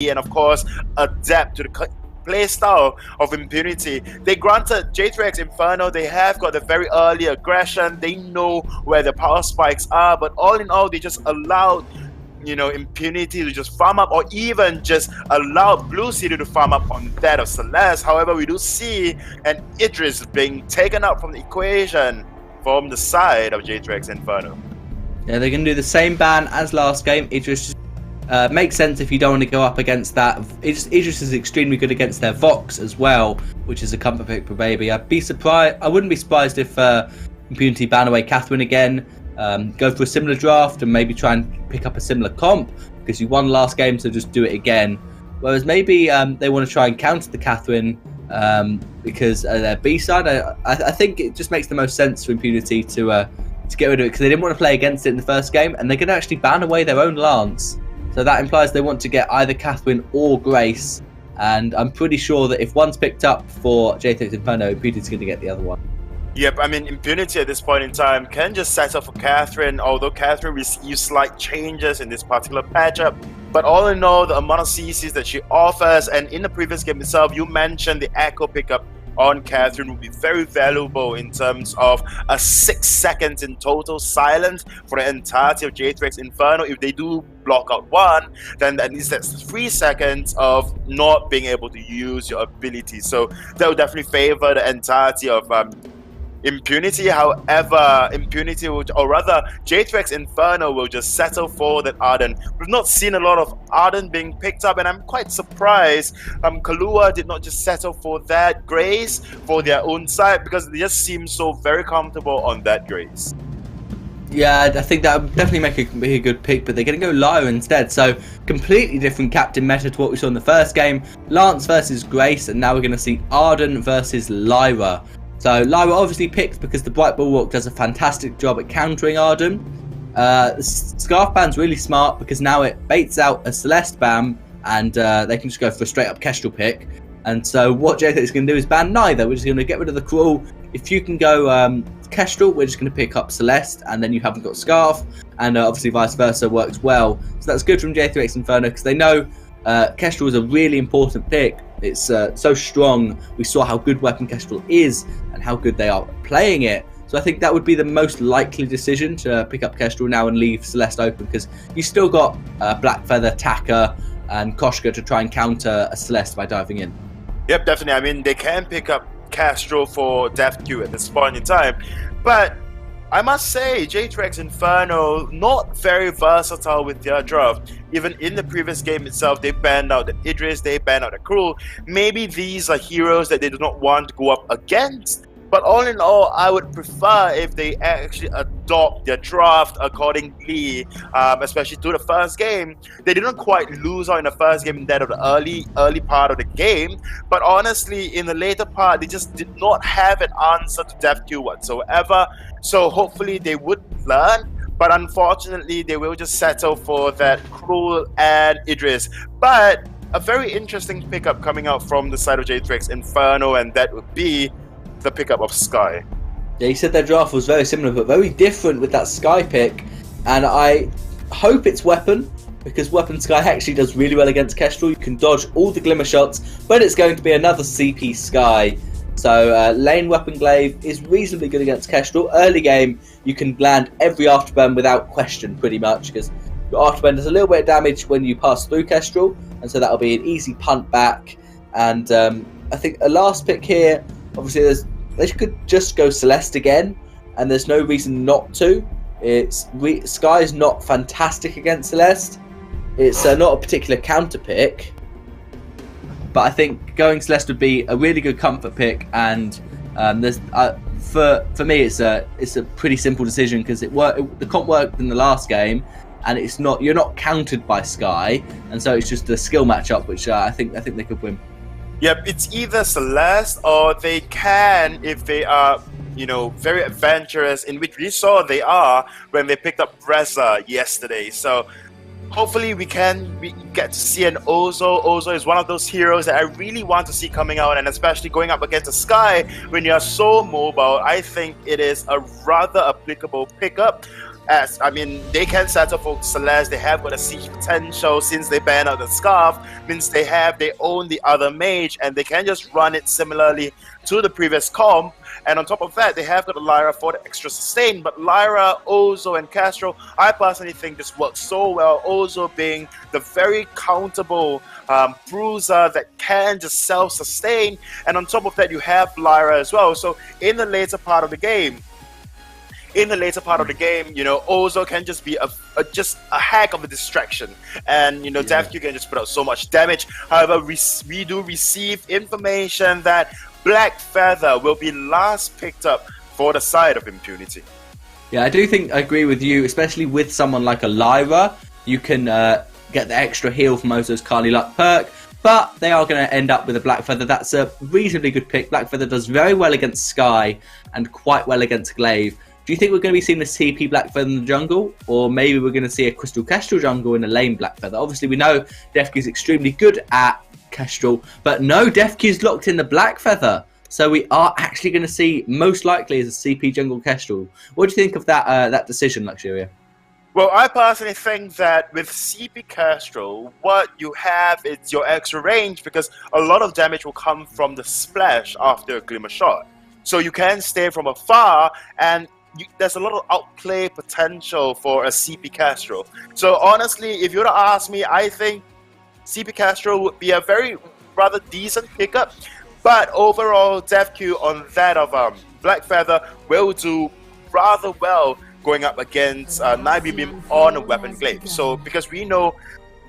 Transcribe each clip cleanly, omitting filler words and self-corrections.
and of course adapt to the play style of Impunity. They granted J3X Inferno, they have got a very early aggression, they know where the power spikes are, but all in all, they just allowed Impunity to just farm up, or even just allow Blue City to farm up on that of Celeste. However, we do see an Idris being taken out from the equation from the side of J3X Inferno. Yeah, they're going to do the same ban as last game. Idris makes sense if you don't want to go up against that. Idris is extremely good against their Vox as well, which is a comfort pick for Baby. I wouldn't be surprised if Impunity ban away Catherine again. Go for a similar draft and maybe try and pick up a similar comp, because you won last game, so just do it again. Whereas maybe they want to try and counter the Catherine because their B side. I think it just makes the most sense for Impunity to get rid of it, because they didn't want to play against it in the first game, and they're going to actually ban away their own Lance. So that implies they want to get either Catherine or Grace, and I'm pretty sure that if one's picked up for J3X Inferno, Impunity's going to get the other one. Yep, I mean, Impunity at this point in time can just settle for Catherine, although Catherine receives slight changes in this particular patchup. But all in all, the amount of CCs that she offers, and in the previous game itself, you mentioned the Echo pickup on Catherine would be very valuable in terms of a 6 seconds in total silence for the entirety of J3X Inferno. If they do block out one, then at least that's 3 seconds of not being able to use your ability. So that would definitely favor the entirety of Impunity. However, Impunity will, or rather J3X Inferno will just settle for that Arden. We've not seen a lot of Arden being picked up, and I'm quite surprised Kahlua did not just settle for that Grace for their own side, because they just seem so very comfortable on that Grace. Yeah, I think that would definitely make a good pick, but they're going to go Lyra instead. So completely different captain meta to what we saw in the first game. Lance versus Grace, and now we're going to see Arden versus Lyra. So Lyra obviously picked because the Bright Bulwark does a fantastic job at countering Arden. The Scarf ban's really smart because now it baits out a Celeste ban, and they can just go for a straight up Kestrel pick. And so what J3X is going to do is ban neither. We're just going to get rid of the Cruel. If you can go Kestrel, we're just going to pick up Celeste, and then you haven't got Scarf. And obviously vice versa works well. So that's good from J3X Inferno, because they know Kestrel is a really important pick. It's so strong. We saw how good Weapon Kestrel is and how good they are playing it. So I think that would be the most likely decision, to pick up Kestrel now and leave Celeste open, because you still got Blackfeather, Taka and Koshka to try and counter a Celeste by diving in. Yep, definitely. I mean, they can pick up Kestrel for Death Queue at this point in time, but I must say, J3X Inferno, not very versatile with their draft. Even in the previous game itself, they banned out the Idris, they banned out the Cruel. Maybe these are heroes that they do not want to go up against. But all in all, I would prefer if they actually adopt their draft accordingly, especially to the first game. They didn't quite lose out in the first game in that of the early part of the game. But honestly, in the later part, they just did not have an answer to Death Queue whatsoever. So hopefully they would learn. But unfortunately, they will just settle for that Cruel and Idris. But a very interesting pickup coming out from the side of J3X Inferno, and that would be the pickup of Sky. Yeah, you said their draft was very similar but very different with that Sky pick, and I hope it's Weapon, because Weapon Sky actually does really well against Kestrel. You can dodge all the Glimmer shots, but it's going to be another CP Sky. So lane Weapon Glaive is reasonably good against Kestrel. Early game, you can land every afterburn without question pretty much, because your afterburn does a little bit of damage when you pass through Kestrel, and so that'll be an easy punt back. And I think a last pick here, obviously they could just go Celeste again, and there's no reason not to. Sky is not fantastic against Celeste. It's not a particular counter pick, but I think going Celeste would be a really good comfort pick. And there's for me it's a pretty simple decision, because the comp worked in the last game, and you're not countered by Sky, and so it's just a skill matchup, which I think they could win. Yep, it's either Celeste, or they can, if they are, very adventurous, in which we saw they are when they picked up Reza yesterday. So hopefully we get to see an Ozo. Ozo is one of those heroes that I really want to see coming out, and especially going up against the Sky when you are so mobile, I think it is a rather applicable pickup. As I mean, they can settle for Celeste. They have got a siege potential since they ban out the Scarf. Means they own the other mage, and they can just run it similarly to the previous comp. And on top of that, they have got a Lyra for the extra sustain. But Lyra, Ozo, and Castro, I personally think this works so well. Ozo being the very countable bruiser that can just self-sustain. And on top of that, you have Lyra as well. So in the later part of the game, you know, Ozo can just be a heck of a distraction, and you know, DefQ can just put out so much damage. However, we do receive information that Black Feather will be last picked up for the side of Impunity. Yeah, I agree with you, especially with someone like a Lyra. You can get the extra heal from Ozo's Kali Luck perk, but they are going to end up with a Black Feather. That's a reasonably good pick. Black Feather does very well against Skye and quite well against Glaive. Do you think we're going to be seeing the CP Black Feather in the jungle? Or maybe we're going to see a Crystal Kestrel jungle in a lane Black Feather? Obviously, we know DefQ is extremely good at Kestrel, but no, DefQ's locked in the Black Feather. So we are actually going to see, most likely, as a CP jungle Kestrel. What do you think of that decision, Luxuria? Well, I personally think that with CP Kestrel, what you have is your extra range, because a lot of damage will come from the splash after a Glimmer Shot. So you can stay from afar, and there's a lot of outplay potential for a CP Kestrel. So honestly, if you were to ask me, I think CP Kestrel would be a rather decent pickup. But overall, DefQ on that of Black Feather will do rather well going up against Nibim on a Weapon Glaive. So because we know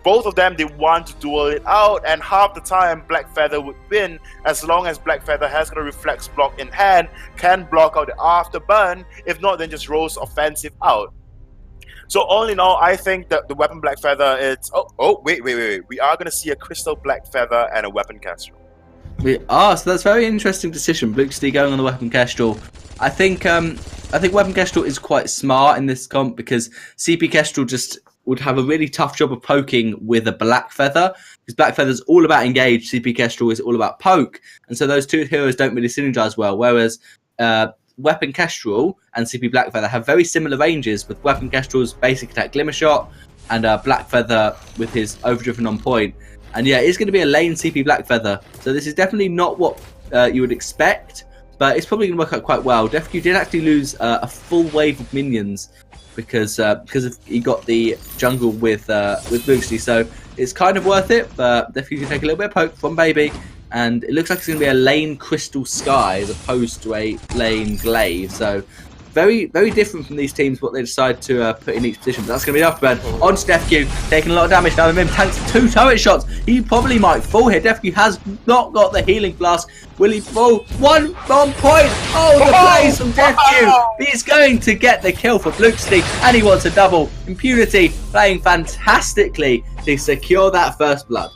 both of them, they want to duel it out, and half the time Black Feather would win as long as Black Feather has got a Reflex block in hand, can block out the afterburn. If not, then just rolls offensive out. So all in all, I think that the Weapon Black Feather, it's... wait. We are going to see a Crystal Black Feather and a Weapon Kestrel. We are, so that's a very interesting decision. Bluxley going on the Weapon Kestrel. I think Weapon Kestrel is quite smart in this comp, because CP Kestrel just would have a really tough job of poking with a Black Feather, because Black Feather's all about engage, CP Kestrel is all about poke, and so those two heroes don't really synergize well, whereas Weapon Kestrel and CP Black Feather have very similar ranges, with Weapon Kestrel's basic attack Glimmer Shot, and Black Feather with his Overdriven on point. And yeah, it's going to be a lane CP Black Feather, so this is definitely not what you would expect, but it's probably going to work out quite well. DefQ did actually lose a full wave of minions because he got the jungle with Bluxley, so it's kind of worth it. But DefQ can take a little bit of poke from Baby, and it looks like it's going to be a lane Crystal Skye as opposed to a lane Glaive. So very, very different from these teams, what they decide to put in each position. But that's going to be the afterburn. On to DefQ, taking a lot of damage now. Him tanks 2 turret shots. He probably might fall here. DefQ has not got the healing flask. Will he fall? One on point. Oh, the plays from DefQ. He's going to get the kill for Bluxley, and he wants a double. Impunity playing fantastically to secure that first blood.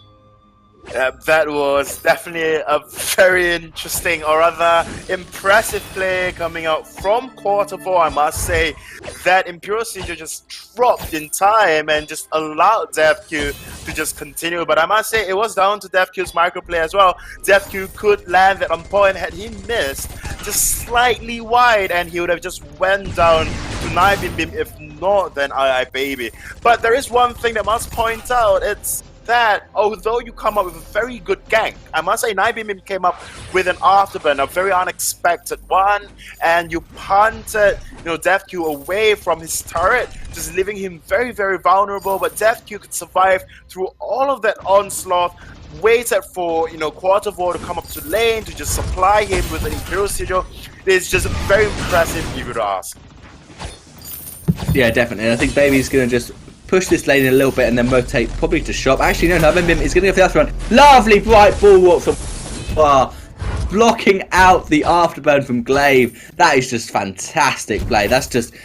That was definitely a very interesting, or rather impressive play coming out from quarter 4, I must say. That Imperial Seizure just dropped in time and just allowed DefQ to just continue. But I must say, it was down to DefQ's microplay as well. DefQ could land that on point. Had he missed just slightly wide, and he would have just went down to Nibim. If not, then I Baby. But there is one thing that I must point out. It's that although you come up with a very good gank, I must say Nibim came up with an afterburn, a very unexpected one, and you punted, you know, DefQ away from his turret, just leaving him very, very vulnerable. But DefQ could survive through all of that onslaught, waited for, you know, quarter 4 to come up to lane to just supply him with an Imperial Sigil. It's just very impressive, if you would ask. Yeah, definitely. And I think Baby's going to just push this lane a little bit and then rotate probably to shop. Actually, no, Nibim is going to go for the afterburn. Lovely bright bulwark from far, blocking out the afterburn from Glaive. That is just fantastic play. That's just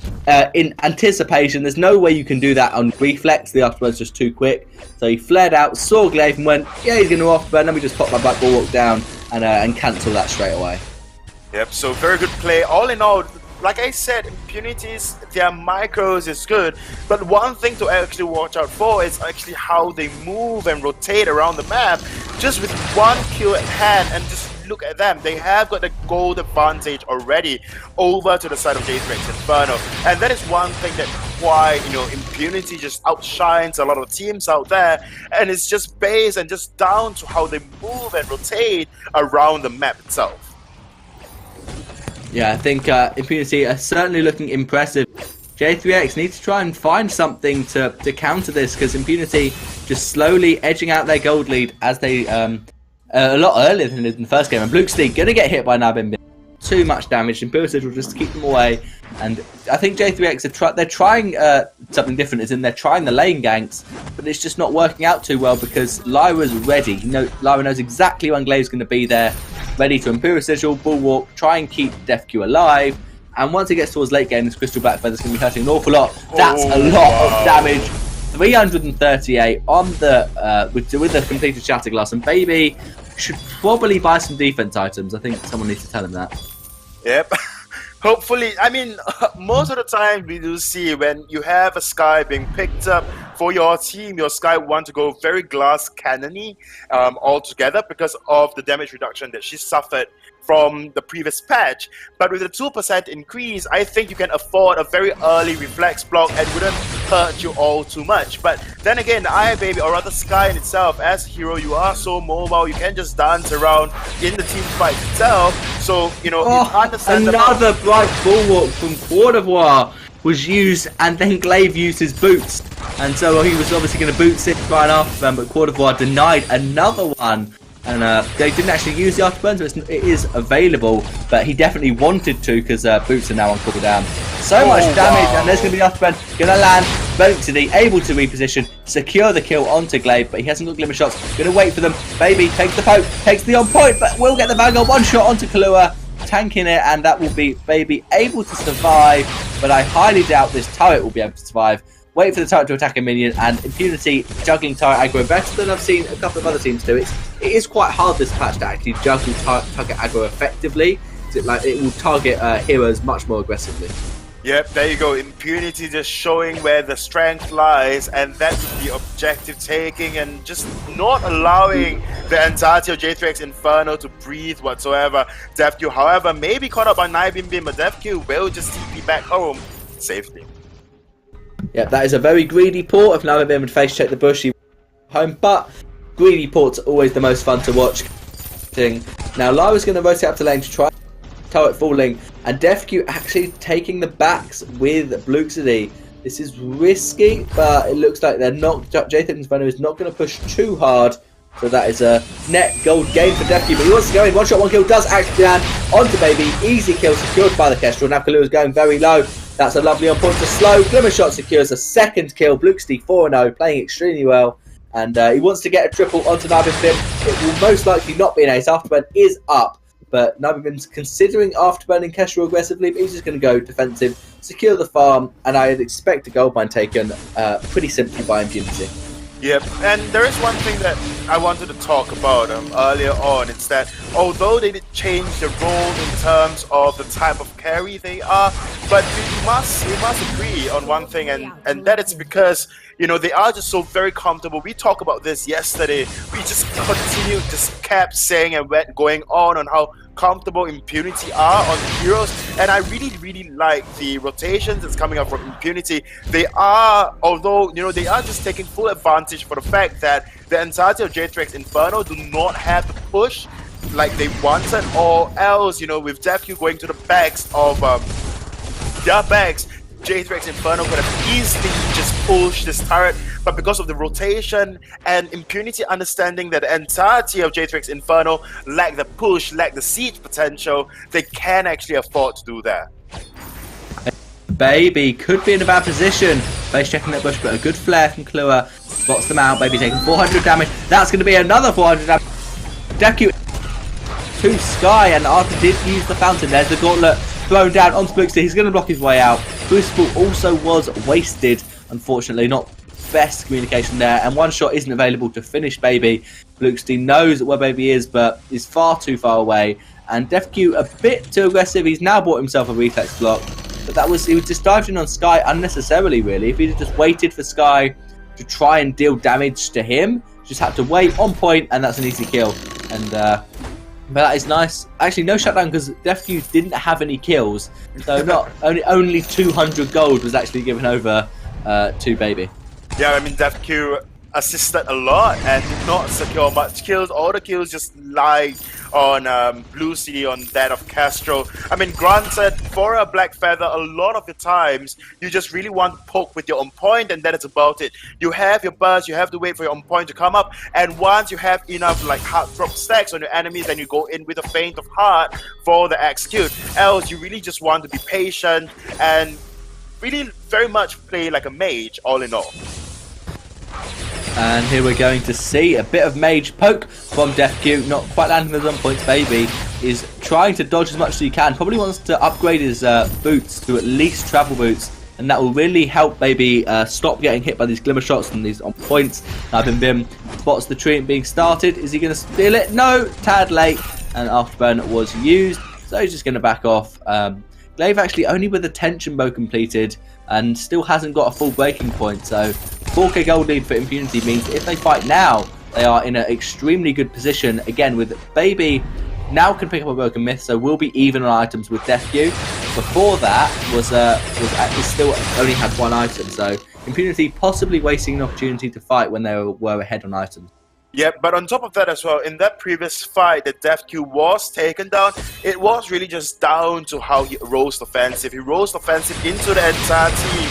in anticipation. There's no way you can do that on reflex. The afterburn's just too quick. So he flared out, saw Glaive and went, yeah, he's going to afterburn. Let me just pop my black bulwark down and cancel that straight away. Yep, so very good play. All in all, like I said, Impunities, their micros is good, but one thing to actually watch out for is actually how they move and rotate around the map. Just with one kill at hand, and just look at them, they have got the gold advantage already over to the side of J3X Inferno, and that is one thing that why, you know, Impunity just outshines a lot of teams out there, and it's just based and just down to how they move and rotate around the map itself. Yeah, I think Impunity are certainly looking impressive. J3X needs to try and find something to counter this, because Impunity just slowly edging out their gold lead as they a lot earlier than in the first game. And Bluxley gonna get hit by Nabin. Too much damage. Impunity will just keep them away. And I think J3X they're trying something different, as in they're trying the lane ganks, but it's just not working out too well because Lyra's ready. Lyra knows exactly when Glaive's going to be there, ready to Imperial Sigil, Bulwark, try and keep DefQ alive. And once it gets towards late game, this Crystal Black Feather's going to be hurting an awful lot. That's a lot of damage. 338 on the with the completed Shatterglass, and Baby should probably buy some defense items. I think someone needs to tell him that. Yep. Hopefully, I mean, most of the time we do see when you have a Skye being picked up for your team, your Skye want to go very glass cannon-y altogether because of the damage reduction that she suffered from the previous patch. But with the 2% increase, I think you can afford a very early reflex block and wouldn't hurt you all too much. But then again, Iron Baby, or rather Skye in itself, as a hero, you are so mobile, you can just dance around in the team fight itself. So, you know, another bright bulwark from Quart d'Ivoire was used, and then Glaive used his boots. And so he was obviously going to boot sit right after them, but Quart d'Ivoire denied another one. And they didn't actually use the afterburn, so it is available, but he definitely wanted to because boots are now on cooldown. So much damage, and there's going to be the afterburn. Going to land. Vainglory able to reposition, secure the kill onto Glaive, but he hasn't got glimmer shots. Going to wait for them. Baby takes the poke, takes the on point, but will get the Vanguard. One shot onto Kahlua, tanking it, and that will be Baby able to survive, but I highly doubt this turret will be able to survive. Wait for the turret to attack a minion, and Impunity juggling turret aggro better than I've seen a couple of other teams do. It is quite hard this patch to actually juggle target aggro effectively. It will target heroes much more aggressively. Yep, there you go. Impunity just showing where the strength lies, and that's the objective taking, and just not allowing the entirety of J3X Inferno to breathe whatsoever. DefQ, however, may be caught up by Naibimbim, but DefQ will just TP back home safely. Yeah, that is a very greedy port. If Naibimbim would face check the bush, he home, but greedy ports are always the most fun to watch. Now Lyra's going to rotate up to lane to try turret falling, and DefQ actually taking the backs with Bluxley. This is risky, but it looks like they're not. J3X Inferno is not going to push too hard, so that is a net gold gain for DefQ. But he wants to go in. One shot, one kill does actually land onto Baby. Easy kill secured by the Kestrel. Now Kahlua is going very low. That's a lovely on point to slow. Glimmer shot secures a second kill. Bluxley 4-0, playing extremely well. And he wants to get a triple onto Naibimbim. It will most likely not be an ace. Afterburn is up, but Naibimbim's considering afterburning Kestrel aggressively, but he's just going to go defensive, secure the farm, and I'd expect a gold mine taken pretty simply by Impunity. Yep, and there is one thing that I wanted to talk about earlier on. It's that although they did change the role in terms of the type of carry they are, but we must agree on one thing, and that it's because, you know, they are just so very comfortable. We talked about this yesterday. We just continued, just kept saying and going on how comfortable Impunity are on the heroes, and I really like the rotations that's coming up from Impunity. They are, although, you know, they are just taking full advantage for the fact that the entirety of J3X Inferno do not have to push like they wanted, or else, you know, with DefQ going to the backs of their backs, J3X Inferno could have easily just pushed this turret, but because of the rotation and Impunity understanding that the entirety of J3X Inferno lack the push, lack the siege potential, they can actually afford to do that. Baby could be in a bad position. Base checking that bush, but a good flare from Kahlua spots them out. Baby taking 400 damage. That's going to be another 400 damage. DefQ to Skye, and Arthur did use the fountain. There's the gauntlet thrown down onto Bluxley. He's going to block his way out. Crucible also was wasted, unfortunately. Not best communication there, and one shot isn't available to finish Baby. Bluxley knows where Baby is, but is far too far away, and DefQ a bit too aggressive. He's now bought himself a reflex block, but he was just dived in on Skye unnecessarily, really. If he just waited for Skye to try and deal damage to him, just had to wait on point, and that's an easy kill. And But that is nice. Actually, no shutdown because DefQ didn't have any kills, so not only 200 gold was actually given over to Baby. Yeah, I mean, DefQ assisted a lot and did not secure much kills. All the kills just lie on Blue City, on that of Castro. I mean, granted, for a Black Feather, a lot of the times you just really want to poke with your on point, and that is about it. You have your burst, you have to wait for your on point to come up, and once you have enough like heart drop stacks on your enemies, then you go in with a feint of heart for the execute. Else, you really just want to be patient and really very much play like a mage, all in all. And here we're going to see a bit of mage poke from DefQ, not quite landing those on points. Baby is trying to dodge as much as he can, probably wants to upgrade his boots to at least travel boots, and that will really help Baby stop getting hit by these glimmer shots and these on points. Now Bim spots the treant being started. Is he going to steal it? No, tad late, and afterburn was used, so he's just going to back off. Glaive actually only with a tension bow completed and still hasn't got a full breaking point, so 4k gold lead for Impunity means if they fight now, they are in an extremely good position. Again, with Baby now can pick up a broken myth, so will be even on items with DefQ. Before that was actually still only had one item, so Impunity possibly wasting an opportunity to fight when they were ahead on items. Yeah, but on top of that as well, in that previous fight that DefQ was taken down, it was really just down to how he rose offensive. He rose offensive into the entire team.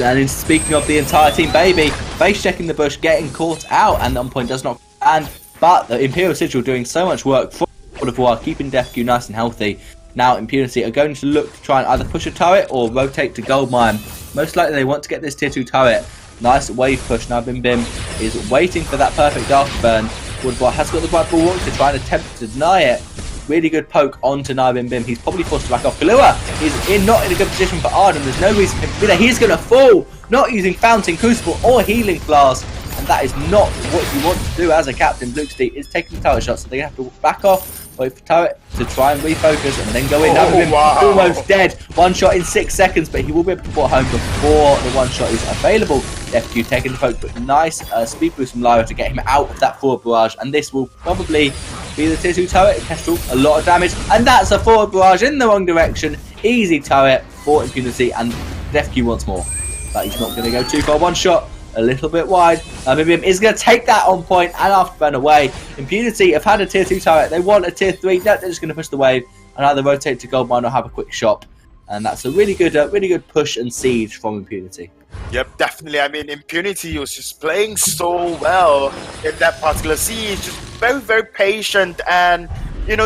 And speaking of the entire team, Baby face checking the bush, getting caught out, and on point does not land. But the Imperial Sigil doing so much work for Devoir, keeping DefQ nice and healthy. Now Impunity are going to look to try and either push a turret or rotate to Goldmine. Most likely they want to get this tier 2 turret. Nice wave push. Now Bim is waiting for that perfect afterburn. Woodbar has got the right ball to try and attempt to deny it. Really good poke onto Bim. He's probably forced to back off. Kahlua is not in a good position for Arden. There's no reason for him to be there. He's going to fall. Not using Fountain, Crucible or Healing Flask. And that is not what you want to do as a captain. Blue City is taking the turret shots, so they have to back off, wait for turret to try and refocus, and then go in. Wow. Almost dead. One shot in 6 seconds, but he will be able to put home before the one shot is available. FQ taking the poke, but nice speed boost from Lyra to get him out of that forward barrage, and this will probably be the tier 2 turret. Kestrel, a lot of damage, and that's a forward barrage in the wrong direction. Easy turret for Impunity, and FQ once more, but he's not going to go too far. One shot, a little bit wide. Bim is going to take that on point and afterburn away. Impunity have had a tier 2 turret. They want a tier 3. No, they're just going to push the wave and either rotate to Goldmine or have a quick shop. And that's a really good push and siege from Impunity. Yep, definitely. I mean, Impunity was just playing so well in that particular siege. Just very, very patient. And, you know,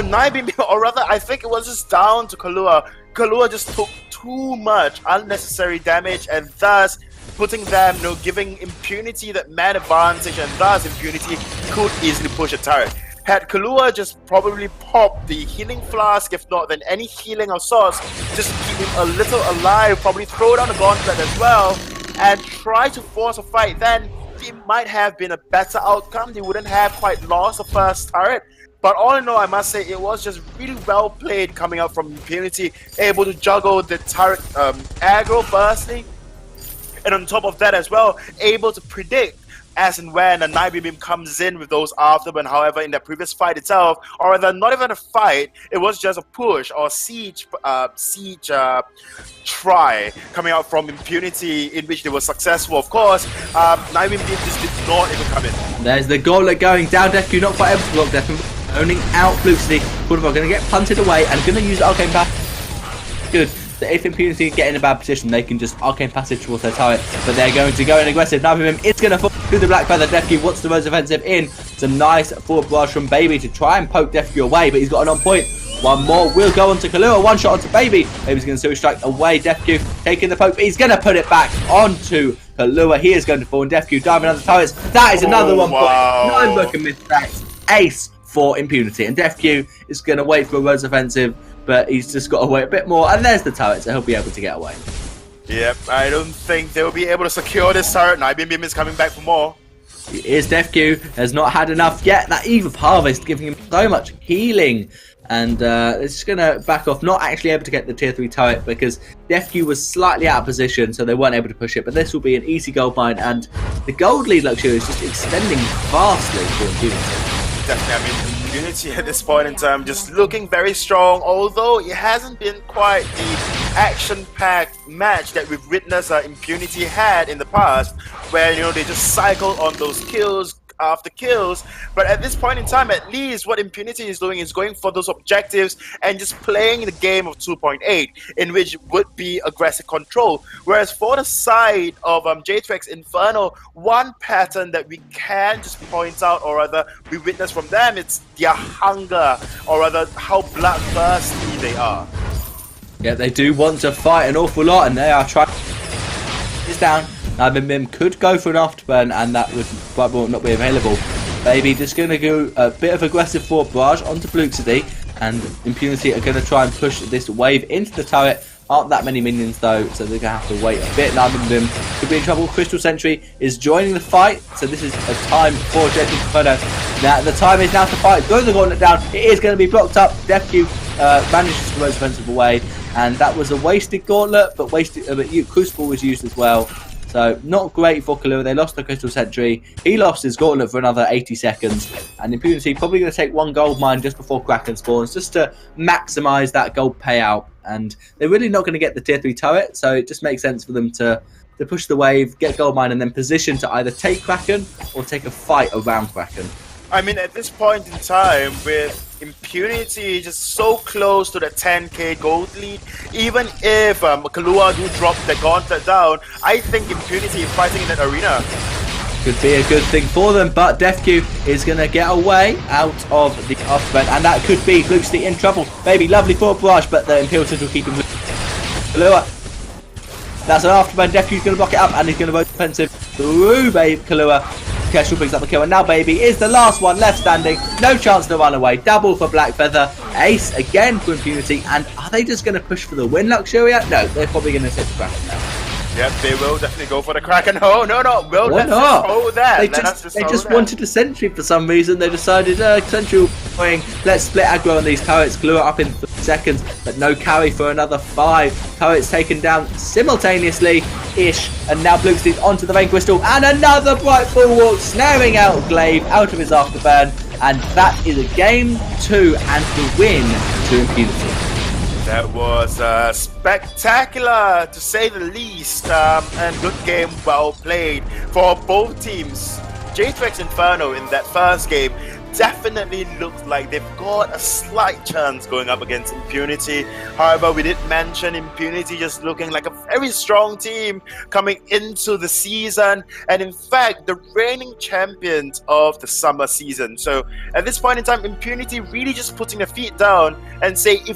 or rather, I think it was just down to Kahlua. Kahlua just took too much unnecessary damage, and thus putting them, you know, giving Impunity that man advantage, and thus Impunity could easily push a turret. Had Kahlua just probably popped the healing flask, if not then any healing of sorts, just to keep him a little alive, probably throw down the gauntlet as well, and try to force a fight, then it might have been a better outcome. They wouldn't have quite lost the first turret. But all in all, I must say, it was just really well played coming out from Impunity, able to juggle the turret aggro firstly, and on top of that as well, able to predict as and when a Beam comes in with those afterburn. However, in the previous fight itself, or rather not even a fight, it was just a push or siege try coming out from Impunity, in which they were successful, of course. Beam just did not even come in. There's the gauntlet going down. DefQ not quite able to block DefQ, owning out Blue City. Woodbar going to get punted away and going to use Arcane Pass. Good. So if Impunity get in a bad position, they can just Arcane Passage towards their turret, but they're going to go in aggressive. Now it's going to fall through the Black Feather. DefQ wants the Rose offensive in. It's a nice forward barrage from Baby to try and poke DefQ away, but he's got an on point. One more will go onto Kahlua. One shot onto Baby. Baby's going to Sewer Strike away. DefQ taking the poke, but he's going to put it back onto Kahlua. He is going to fall, and DefQ diving on the turrets. That is another 1 point. 9 broken myth stacks. Ace for Impunity, and DefQ is going to wait for a Rose offensive, but he's just got to wait a bit more, and there's the turret, so he'll be able to get away. Yep, I don't think they'll be able to secure this turret. Beam is coming back for more. Here's DefQ, has not had enough yet. That Eve of Harvest giving him so much healing, and it's just going to back off, not actually able to get the tier 3 turret because DefQ was slightly out of position, so they weren't able to push it, but this will be an easy gold mine, and the gold lead luxury is just extending vastly for Impunity. definitely. I mean, Impunity at this point in time just looking very strong, although it hasn't been quite the action-packed match that we've witnessed Impunity had in the past, where, you know, they just cycle on those kills after kills. But at this point in time, at least what Impunity is doing is going for those objectives and just playing the game of 2.8, in which would be aggressive control. Whereas for the side of J3X Inferno, one pattern that we can just point out, or rather we witness from them, it's their hunger, or rather how bloodthirsty they are. Yeah, they do want to fight an awful lot, and they are trying. It's down. Now Mim could go for an afterburn, and that will not be available. Baby just going to go a bit of aggressive forward barrage onto Bluxity, and Impunity are going to try and push this wave into the turret. Aren't that many minions though, so they're going to have to wait a bit. Now Mim could be in trouble. Crystal Sentry is joining the fight, so this is a time for J3X Inferno. Now the time is now to fight. Throw the gauntlet down. It is going to be blocked up. DefQ manages the most offensive away, and that was a wasted gauntlet, but Crucible was used as well. So not great for Kalua. They lost the Crystal Sentry. He lost his gauntlet for another 80 seconds. And Impunity probably going to take one gold mine just before Kraken spawns, just to maximise that gold payout. And they're really not going to get the tier 3 turret, so it just makes sense for them to push the wave, get gold mine, and then position to either take Kraken or take a fight around Kraken. I mean, at this point in time, with Impunity just so close to the 10k gold lead, even if Kalua do drop the gauntlet down, I think Impunity is fighting in that arena. Could be a good thing for them, but DefQ is going to get away out of the afterburn, and that could be Bluxity in trouble. Maybe lovely forward barrage, but the Imperials will keep him. Kalua. That's an afterburn. DefQ's going to block it up, and he's going to vote defensive through Kalua. Kestrel picks up the kill, and now Baby is the last one left standing. No chance to run away. Double for Black Feather. Ace again for Impunity. And are they just going to push for the win, Luxuria? No, they're probably going to take the Kraken now. Yep, they will definitely go for the Kraken. Oh, no. Well, why let's not? just hold that. They just wanted a sentry for some reason. They decided, sentry going. Let's split aggro on these turrets. Glue it up in 3 seconds, but no carry for another 5. Turrets taken down simultaneously-ish. And now Bluxty's onto the Vein Crystal. And another bright bulwark, snaring out Glaive out of his afterburn. And that is a game 2 and the win to Impunity. That was spectacular, to say the least, and good game, well played for both teams. J3X Inferno in that first game definitely looked like they've got a slight chance going up against Impunity. However, we did mention Impunity just looking like a very strong team coming into the season, and in fact the reigning champions of the summer season. So at this point in time, Impunity really just putting their feet down and say, if